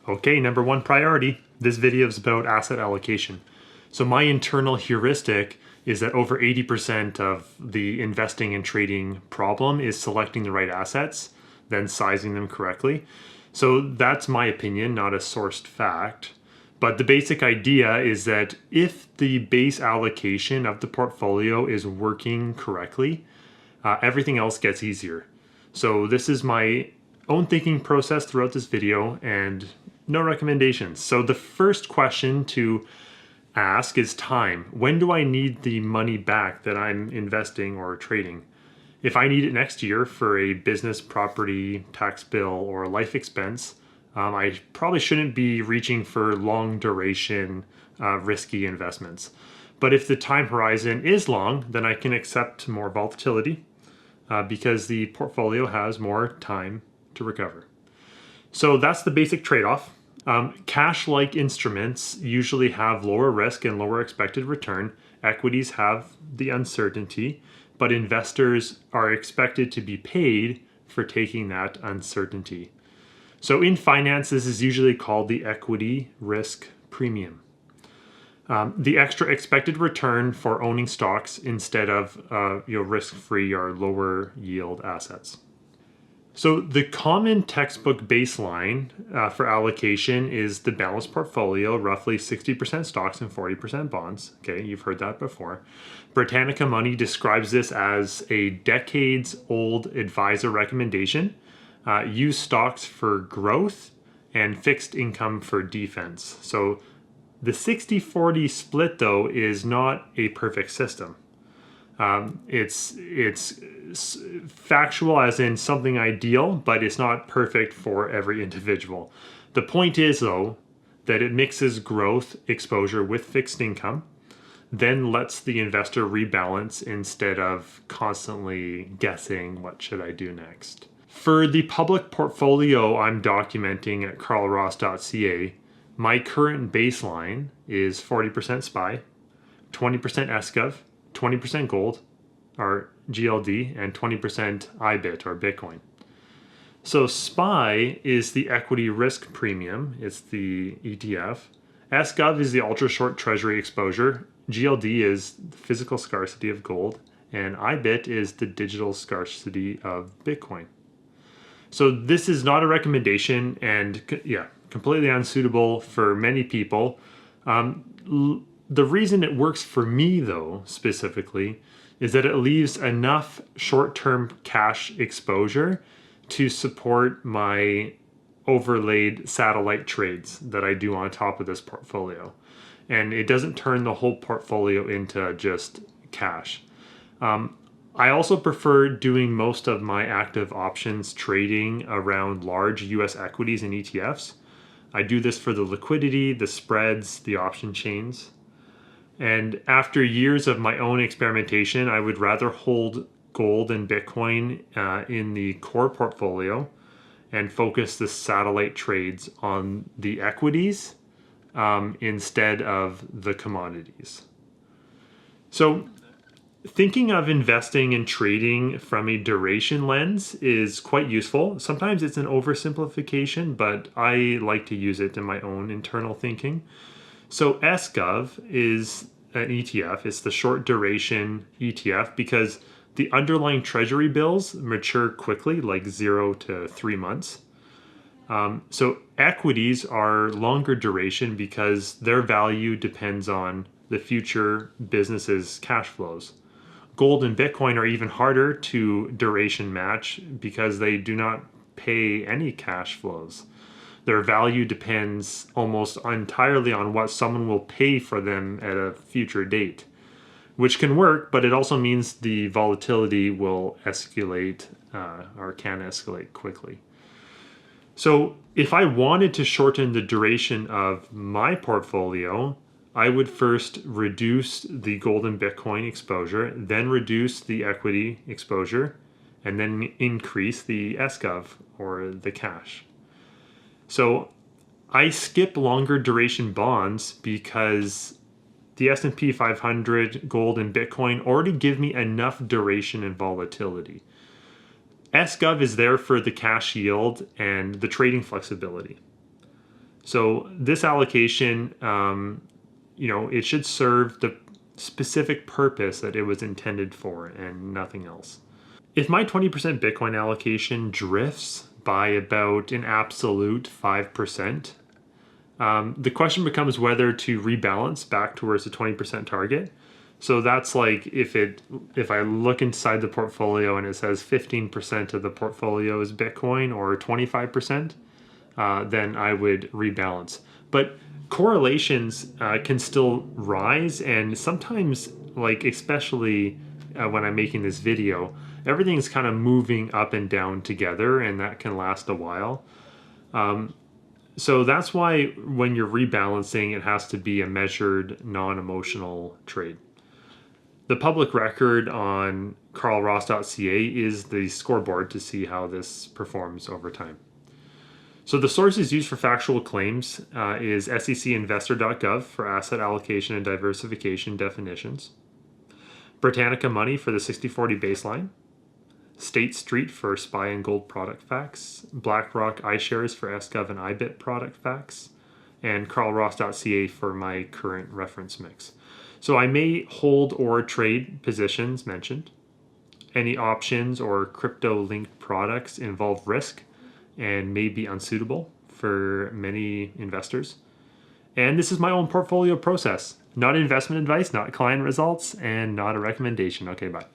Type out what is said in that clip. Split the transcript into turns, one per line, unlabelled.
Okay, number one priority. This video is about asset allocation. So my internal heuristic is that over 80% of the investing and trading problem is selecting the right assets, then sizing them correctly. So that's my opinion, not a sourced fact. But the basic idea is that if the base allocation of the portfolio is working correctly, everything else gets easier. So this is my own thinking process throughout this video and no recommendations. So the first question to ask is time. When do I need the money back that I'm investing or trading? If I need it next year for a business, property, tax bill, or life expense, I probably shouldn't be reaching for long duration, risky investments. But if the time horizon is long, then I can accept more volatility because the portfolio has more time to recover. So that's the basic trade-off. Cash-like instruments usually have lower risk and lower expected return. Equities have the uncertainty, but investors are expected to be paid for taking that uncertainty. So in finance, this is usually called the equity risk premium. The extra expected return for owning stocks instead of risk-free or lower yield assets. So the common textbook baseline for allocation is the balanced portfolio, roughly 60% stocks and 40% bonds. Okay, you've heard that before. Britannica Money describes this as a decades-old advisor recommendation. Use stocks for growth and fixed income for defense. So the 60-40 split, though, is not a perfect system. It's factual as in something ideal, but it's not perfect for every individual. The point is, though, that it mixes growth exposure with fixed income, then lets the investor rebalance instead of constantly guessing what should I do next. For the public portfolio I'm documenting at carlross.ca, my current baseline is 40% SPY, 20% SGov, 20% gold, or GLD, and 20% IBIT, or Bitcoin. So SPY is the equity risk premium. It's the ETF. SGov is the ultra-short treasury exposure. GLD is the physical scarcity of gold. And IBIT is the digital scarcity of Bitcoin. So this is not a recommendation and, completely unsuitable for many people. The reason it works for me, though, specifically, is that it leaves enough short-term cash exposure to support my overlaid satellite trades that I do on top of this portfolio. And it doesn't turn the whole portfolio into just cash. I also prefer doing most of my active options trading around large US equities and ETFs. I do this for the liquidity, the spreads, the option chains. And after years of my own experimentation, I would rather hold gold and Bitcoin in the core portfolio and focus the satellite trades on the equities instead of the commodities. So thinking of investing and trading from a duration lens is quite useful. Sometimes it's an oversimplification, but I like to use it in my own internal thinking. So SGov is an ETF. It's the short duration ETF because the underlying treasury bills mature quickly, like 0 to 3 months. So equities are longer duration because their value depends on the future business's cash flows. Gold and Bitcoin are even harder to duration match because they do not pay any cash flows. Their value depends almost entirely on what someone will pay for them at a future date, which can work, but it also means the volatility will escalate or can escalate quickly. So if I wanted to shorten the duration of my portfolio, I would first reduce the gold and Bitcoin exposure, then reduce the equity exposure, and then increase the SGov or the cash. So I skip longer duration bonds because the S&P 500, gold, and Bitcoin already give me enough duration and volatility. SGov is there for the cash yield and the trading flexibility. So this allocation, it should serve the specific purpose that it was intended for and nothing else. If my 20% Bitcoin allocation drifts by about an absolute 5%, the question becomes whether to rebalance back towards the 20% target. So that's like if I look inside the portfolio and it says 15% of the portfolio is Bitcoin or 25%, then I would rebalance. But correlations can still rise, and sometimes, like especially when I'm making this video, everything's kind of moving up and down together, and that can last a while. So that's why when you're rebalancing, it has to be a measured, non-emotional trade. The public record on carlross.ca is the scoreboard to see how this performs over time. So the sources used for factual claims is secinvestor.gov for asset allocation and diversification definitions, Britannica Money for the 60/40 baseline, State Street for SPY and Gold product facts, BlackRock iShares for SGov and IBIT product facts, and carlross.ca for my current reference mix. So I may hold or trade positions mentioned. Any options or crypto-linked products involve risk and may be unsuitable for many investors. And this is my own portfolio process, not investment advice, not client results, and not a recommendation. Okay, bye.